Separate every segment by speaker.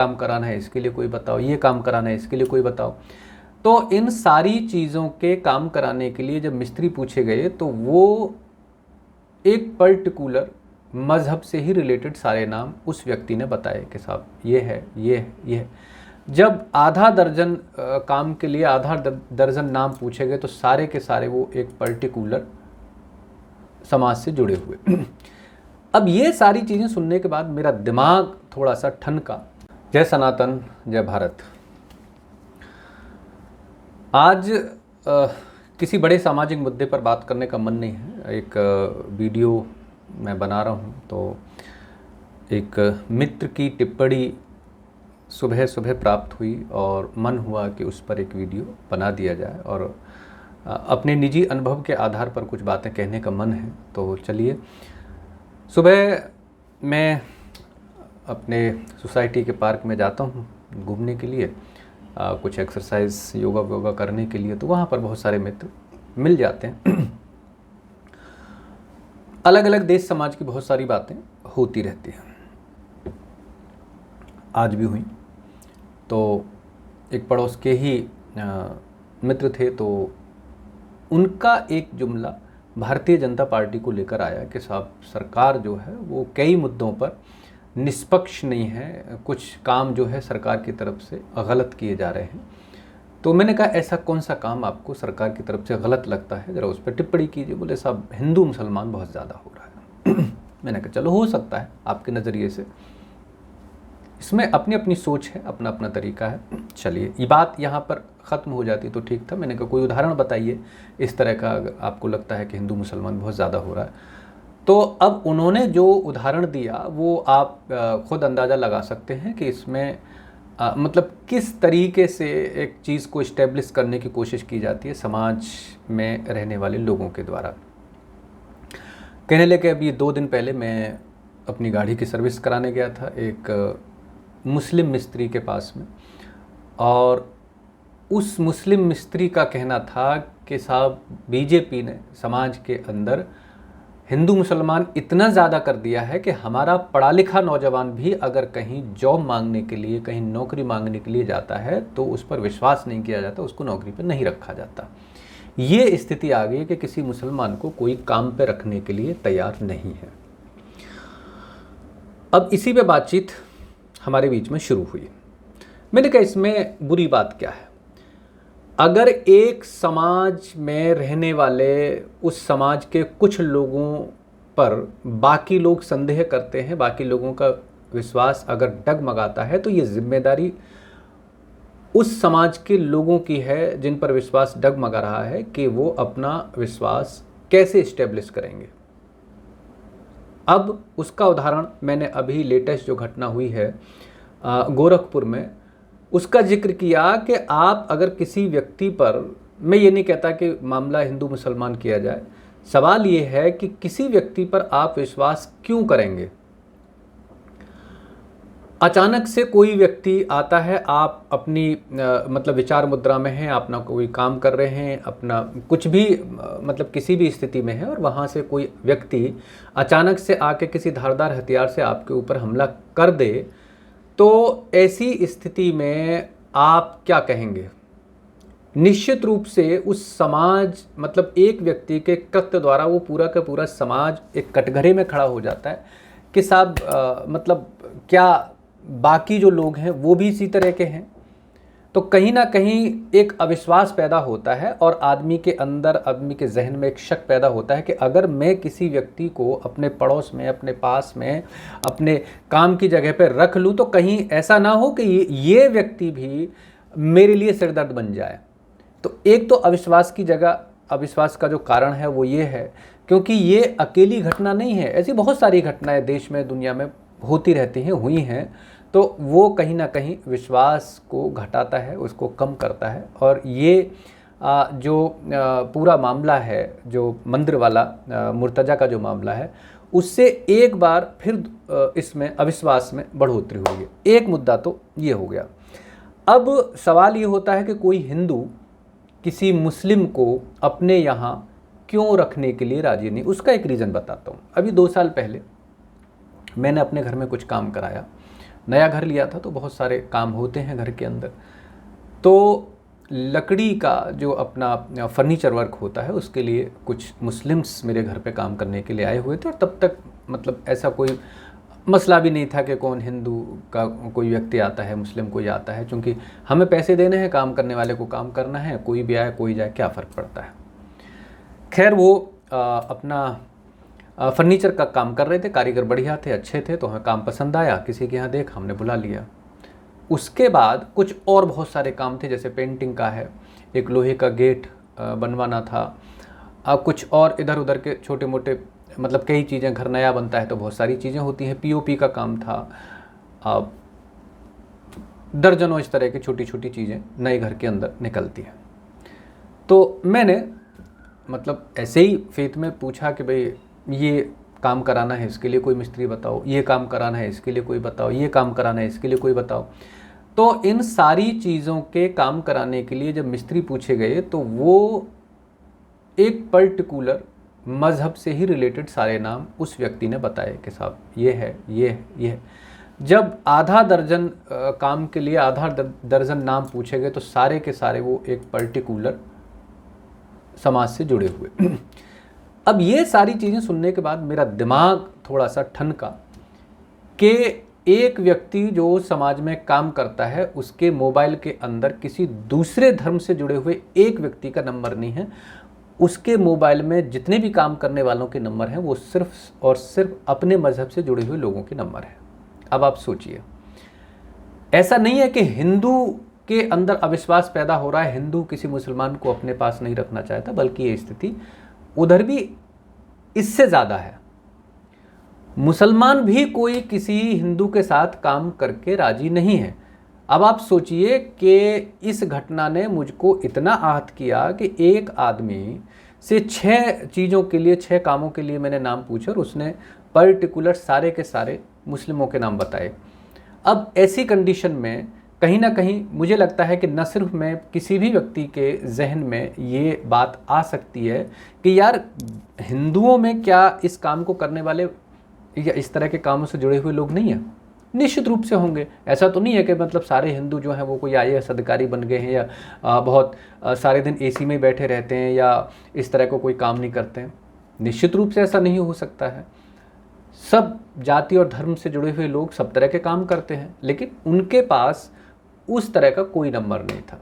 Speaker 1: काम कराना है इसके लिए कोई बताओ, ये काम कराना है इसके लिए कोई बताओ। तो इन सारी चीज़ों के काम कराने के लिए जब मिस्त्री पूछे गए तो वो एक पर्टिकुलर मज़हब से ही रिलेटेड सारे नाम उस व्यक्ति ने बताए कि साहब ये है, ये है, ये है। जब आधा दर्जन काम के लिए आधा दर्जन नाम पूछे गए तो सारे के सारे वो एक पर्टिकुलर समाज से जुड़े हुए। अब ये सारी चीज़ें सुनने के बाद मेरा दिमाग थोड़ा सा ठनका। जय सनातन, जय भारत। आज किसी बड़े सामाजिक मुद्दे पर बात करने का मन नहीं है। एक वीडियो मैं बना रहा हूँ तो एक मित्र की टिप्पणी सुबह सुबह प्राप्त हुई और मन हुआ कि उस पर एक वीडियो बना दिया जाए और अपने निजी अनुभव के आधार पर कुछ बातें कहने का मन है। तो चलिए, सुबह मैं अपने सोसाइटी के पार्क में जाता हूँ घूमने के लिए, कुछ एक्सरसाइज योगा करने के लिए। तो वहाँ पर बहुत सारे मित्र मिल जाते हैं। अलग अलग देश समाज की बहुत सारी बातें होती रहती हैं, आज भी हुई। तो एक पड़ोस के ही मित्र थे, तो उनका एक जुमला भारतीय जनता पार्टी को लेकर आया कि साहब सरकार जो है वो कई मुद्दों पर निष्पक्ष नहीं है, कुछ काम जो है सरकार की तरफ से गलत किए जा रहे हैं। तो मैंने कहा ऐसा कौन सा काम आपको सरकार की तरफ से गलत लगता है, ज़रा उस पर टिप्पणी कीजिए। बोले साहब हिंदू मुसलमान बहुत ज़्यादा हो रहा है। मैंने कहा चलो हो सकता है आपके नज़रिए से, इसमें अपनी अपनी सोच है, अपना अपना तरीका है। चलिए, ये बात यहाँ पर ख़त्म हो जाती तो ठीक था। मैंने कहा कोई उदाहरण बताइए इस तरह का, अगर आपको लगता है कि हिंदू मुसलमान बहुत ज़्यादा हो रहा है। तो अब उन्होंने जो उदाहरण दिया वो आप खुद अंदाज़ा लगा सकते हैं कि इसमें मतलब किस तरीके से एक चीज़ को इस्टेब्लिश करने की कोशिश की जाती है समाज में रहने वाले लोगों के द्वारा। कहने लगे अभी 2 दिन पहले मैं अपनी गाड़ी की सर्विस कराने गया था एक मुस्लिम मिस्त्री के पास में, और उस मुस्लिम मिस्त्री का कहना था कि साहब बीजेपी ने समाज के अंदर हिंदू मुसलमान इतना ज़्यादा कर दिया है कि हमारा पढ़ा लिखा नौजवान भी अगर कहीं जॉब मांगने के लिए, कहीं नौकरी मांगने के लिए जाता है तो उस पर विश्वास नहीं किया जाता, उसको नौकरी पर नहीं रखा जाता। ये स्थिति आ गई कि किसी मुसलमान को कोई काम पे रखने के लिए तैयार नहीं है। अब इसी पे बातचीत हमारे बीच में शुरू हुई। मैंने कहा इसमें बुरी बात क्या है? अगर एक समाज में रहने वाले उस समाज के कुछ लोगों पर बाकी लोग संदेह करते हैं, बाकी लोगों का विश्वास अगर डगमगाता है, तो ये जिम्मेदारी उस समाज के लोगों की है जिन पर विश्वास डगमगा रहा है कि वो अपना विश्वास कैसे इस्टेब्लिश करेंगे। अब उसका उदाहरण मैंने अभी लेटेस्ट जो घटना हुई है गोरखपुर में, उसका जिक्र किया कि आप अगर किसी व्यक्ति पर, मैं ये नहीं कहता कि मामला हिंदू मुसलमान किया जाए, सवाल ये है कि किसी व्यक्ति पर आप विश्वास क्यों करेंगे। अचानक से कोई व्यक्ति आता है, आप अपनी मतलब विचार मुद्रा में हैं, अपना कोई काम कर रहे हैं, अपना कुछ भी मतलब किसी भी स्थिति में है, और वहाँ से कोई व्यक्ति अचानक से आके किसी धारदार हथियार से आपके ऊपर हमला कर दे, तो ऐसी स्थिति में आप क्या कहेंगे? निश्चित रूप से उस समाज, मतलब एक व्यक्ति के कृत्य द्वारा वो पूरा का पूरा समाज एक कटघरे में खड़ा हो जाता है कि साहब मतलब क्या बाकी जो लोग हैं वो भी इसी तरह के हैं। तो कहीं ना कहीं एक अविश्वास पैदा होता है और आदमी के अंदर, आदमी के जहन में एक शक पैदा होता है कि अगर मैं किसी व्यक्ति को अपने पड़ोस में, अपने पास में, अपने काम की जगह पर रख लूँ तो कहीं ऐसा ना हो कि ये व्यक्ति भी मेरे लिए सिरदर्द बन जाए। तो एक तो अविश्वास की जगह, अविश्वास का जो कारण है वो ये है, क्योंकि ये अकेली घटना नहीं है, ऐसी बहुत सारी घटनाएं देश में, दुनिया में होती रहती हैं, हुई हैं। तो वो कहीं ना कहीं विश्वास को घटाता है, उसको कम करता है। और ये जो पूरा मामला है, जो मंदिर वाला मुर्तजा का जो मामला है, उससे एक बार फिर इसमें अविश्वास में बढ़ोतरी हुई है। एक मुद्दा तो ये हो गया। अब सवाल ये होता है कि कोई हिंदू किसी मुस्लिम को अपने यहाँ क्यों रखने के लिए राजी नहीं। उसका एक रीज़न बताता हूँ। अभी 2 साल पहले मैंने अपने घर में कुछ काम कराया, नया घर लिया था तो बहुत सारे काम होते हैं घर के अंदर। तो लकड़ी का जो अपना फर्नीचर वर्क होता है उसके लिए कुछ मुस्लिम्स मेरे घर पे काम करने के लिए आए हुए थे, और तब तक मतलब ऐसा कोई मसला भी नहीं था कि कौन हिंदू का कोई व्यक्ति आता है, मुस्लिम कोई आता है, क्योंकि हमें पैसे देने हैं, काम करने वाले को काम करना है, कोई भी आए कोई जाए क्या फ़र्क पड़ता है। खैर वो अपना फर्नीचर का काम कर रहे थे, कारीगर बढ़िया थे, अच्छे थे, तो हमें काम पसंद आया, किसी के यहाँ देख हमने बुला लिया। उसके बाद कुछ और बहुत सारे काम थे, जैसे पेंटिंग का है, एक लोहे का गेट बनवाना था, कुछ और इधर उधर के छोटे मोटे मतलब कई चीज़ें, घर नया बनता है तो बहुत सारी चीज़ें होती हैं, पीओपी का काम था, दर्जनों इस तरह की छोटी छोटी चीज़ें नए घर के अंदर निकलती हैं। तो मैंने मतलब ऐसे ही फेथ में पूछा कि भाई ये काम कराना है, इसके लिए कोई मिस्त्री बताओ, ये काम कराना है, इसके लिए कोई बताओ, ये काम कराना है, इसके लिए कोई बताओ। तो इन सारी चीज़ों के काम कराने के लिए जब मिस्त्री पूछे गए तो वो एक पर्टिकुलर मज़हब से ही रिलेटेड सारे नाम उस व्यक्ति ने बताए कि साहब ये है, ये है, ये है। जब आधा दर्जन काम के लिए आधा दर्जन नाम पूछे गए तो सारे के सारे वो एक पर्टिकुलर समाज से जुड़े हुए। अब ये सारी चीज़ें सुनने के बाद मेरा दिमाग थोड़ा सा ठनका कि एक व्यक्ति जो समाज में काम करता है उसके मोबाइल के अंदर किसी दूसरे धर्म से जुड़े हुए एक व्यक्ति का नंबर नहीं है, उसके मोबाइल में जितने भी काम करने वालों के नंबर हैं वो सिर्फ और सिर्फ अपने मज़हब से जुड़े हुए लोगों के नंबर हैं। अब आप सोचिए, ऐसा नहीं है कि हिंदू के अंदर अविश्वास पैदा हो रहा है, हिंदू किसी मुसलमान को अपने पास नहीं रखना चाहता, बल्कि ये स्थिति उधर भी इससे ज़्यादा है। मुसलमान भी कोई किसी हिंदू के साथ काम करके राजी नहीं है। अब आप सोचिए कि इस घटना ने मुझको इतना आहत किया कि एक आदमी से 6 चीज़ों के लिए, 6 कामों के लिए मैंने नाम पूछे और उसने पर्टिकुलर सारे के सारे मुस्लिमों के नाम बताए। अब ऐसी कंडीशन में कहीं ना कहीं मुझे लगता है कि न सिर्फ मैं, किसी भी व्यक्ति के जहन में ये बात आ सकती है कि यार हिंदुओं में क्या इस काम को करने वाले या इस तरह के कामों से जुड़े हुए लोग नहीं हैं? निश्चित रूप से होंगे। ऐसा तो नहीं है कि मतलब सारे हिंदू जो हैं वो कोई IAS अधिकारी बन गए हैं या बहुत सारे दिन AC में बैठे रहते हैं या इस तरह को कोई काम नहीं करते हैं। निश्चित रूप से ऐसा नहीं हो सकता है। सब जाति और धर्म से जुड़े हुए लोग सब तरह के काम करते हैं, लेकिन उनके पास उस तरह का कोई नंबर नहीं था।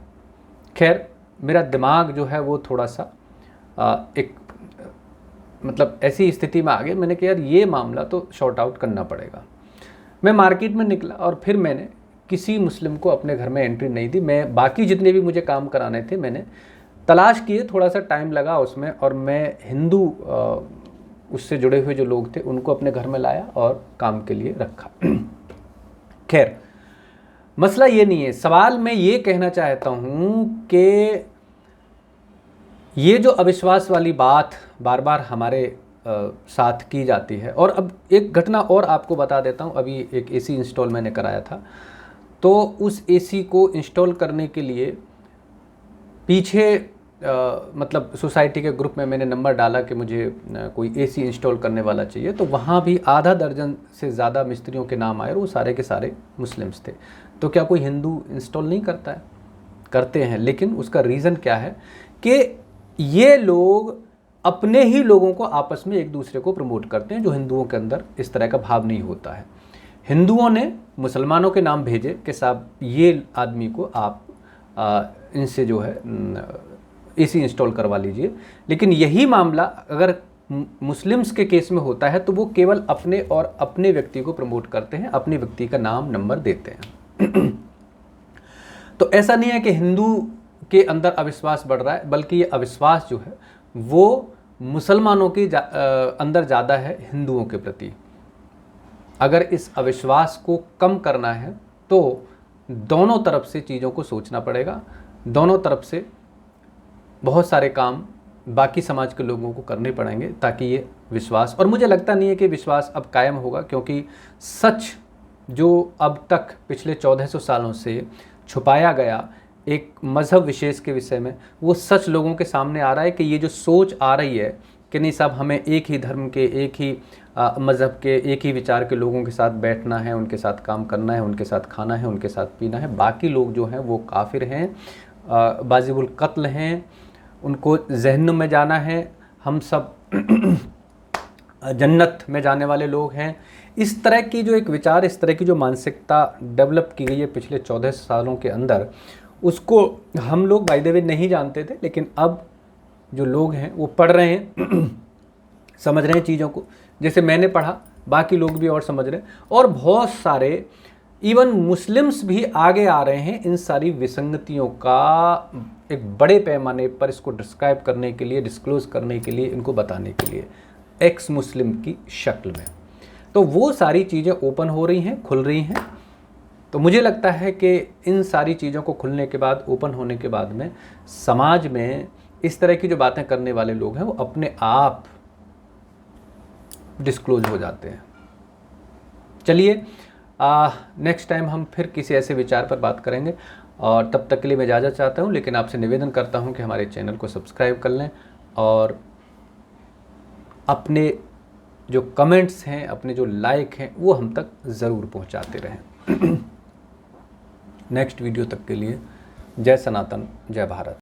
Speaker 1: खैर मेरा दिमाग जो है वो थोड़ा सा एक मतलब ऐसी स्थिति में आ गया, मैंने कहा यार ये मामला तो शॉर्ट आउट करना पड़ेगा। मैं मार्केट में निकला और फिर मैंने किसी मुस्लिम को अपने घर में एंट्री नहीं दी। मैं बाकी जितने भी मुझे काम कराने थे मैंने तलाश किए, थोड़ा सा टाइम लगा उसमें, और मैं हिंदू उससे जुड़े हुए जो लोग थे उनको अपने घर में लाया और काम के लिए रखा। खैर मसला ये नहीं है, सवाल मैं ये कहना चाहता हूँ कि ये जो अविश्वास वाली बात बार बार हमारे साथ की जाती है। और अब एक घटना और आपको बता देता हूँ। अभी एक AC इंस्टॉल मैंने कराया था, तो उस AC को इंस्टॉल करने के लिए पीछे मतलब सोसाइटी के ग्रुप में मैंने नंबर डाला कि मुझे कोई AC इंस्टॉल करने वाला चाहिए, तो वहाँ भी आधा दर्जन से ज़्यादा मिस्त्रियों के नाम आए और वो सारे के सारे मुस्लिम्स थे। तो क्या कोई हिंदू इंस्टॉल नहीं करता है? करते हैं, लेकिन उसका रीज़न क्या है कि ये लोग अपने ही लोगों को आपस में एक दूसरे को प्रमोट करते हैं, जो हिंदुओं के अंदर इस तरह का भाव नहीं होता है। हिंदुओं ने मुसलमानों के नाम भेजे कि साहब ये आदमी को आप इनसे जो है AC इंस्टॉल करवा लीजिए, लेकिन यही मामला अगर मुस्लिम्स के केस में होता है तो वो केवल अपने और अपने व्यक्ति को प्रमोट करते हैं, अपने व्यक्ति का नाम नंबर देते हैं। तो ऐसा नहीं है कि हिंदू के अंदर अविश्वास बढ़ रहा है, बल्कि ये अविश्वास जो है वो मुसलमानों के अंदर ज़्यादा है हिंदुओं के प्रति। अगर इस अविश्वास को कम करना है तो दोनों तरफ से चीज़ों को सोचना पड़ेगा, दोनों तरफ से बहुत सारे काम बाकी समाज के लोगों को करने पड़ेंगे ताकि ये विश्वास, और मुझे लगता नहीं है कि विश्वास अब कायम होगा, क्योंकि सच जो अब तक पिछले 1400 सालों से छुपाया गया एक मज़हब विशेष के विषय में, वो सच लोगों के सामने आ रहा है कि ये जो सोच आ रही है कि नहीं साहब हमें एक ही धर्म के, एक ही मज़हब के, एक ही विचार के लोगों के साथ बैठना है, उनके साथ काम करना है, उनके साथ खाना है, उनके साथ पीना है, बाकी लोग जो हैं वो काफिर हैं, वाजिबुल कत्ल हैं, उनको जहन्नुम में जाना है, हम सब जन्नत में जाने वाले लोग हैं। इस तरह की जो एक विचार, इस तरह की जो मानसिकता डेवलप की गई है पिछले 14 सालों के अंदर, उसको हम लोग बाय द वे नहीं जानते थे, लेकिन अब जो लोग हैं वो पढ़ रहे हैं, समझ रहे हैं चीज़ों को, जैसे मैंने पढ़ा, बाकी लोग भी और समझ रहे हैं, और बहुत सारे इवन मुस्लिम्स भी आगे आ रहे हैं इन सारी विसंगतियों का एक बड़े पैमाने पर इसको डिस्क्राइब करने के लिए, डिस्क्लोज करने के लिए, इनको बताने के लिए, एक्स मुस्लिम की शक्ल में। तो वो सारी चीज़ें ओपन हो रही हैं, खुल रही हैं। तो मुझे लगता है कि इन सारी चीज़ों को खुलने के बाद, ओपन होने के बाद में समाज में इस तरह की जो बातें करने वाले लोग हैं वो अपने आप डिस्क्लोज हो जाते हैं। चलिए नेक्स्ट टाइम हम फिर किसी ऐसे विचार पर बात करेंगे, और तब तक के लिए मैं इजाज़त चाहता हूँ, लेकिन आपसे निवेदन करता हूँ कि हमारे चैनल को सब्सक्राइब कर लें और अपने जो कमेंट्स हैं, अपने जो लाइक हैं, वो हम तक ज़रूर पहुँचाते रहें। नेक्स्ट वीडियो तक के लिए जय सनातन, जय भारत।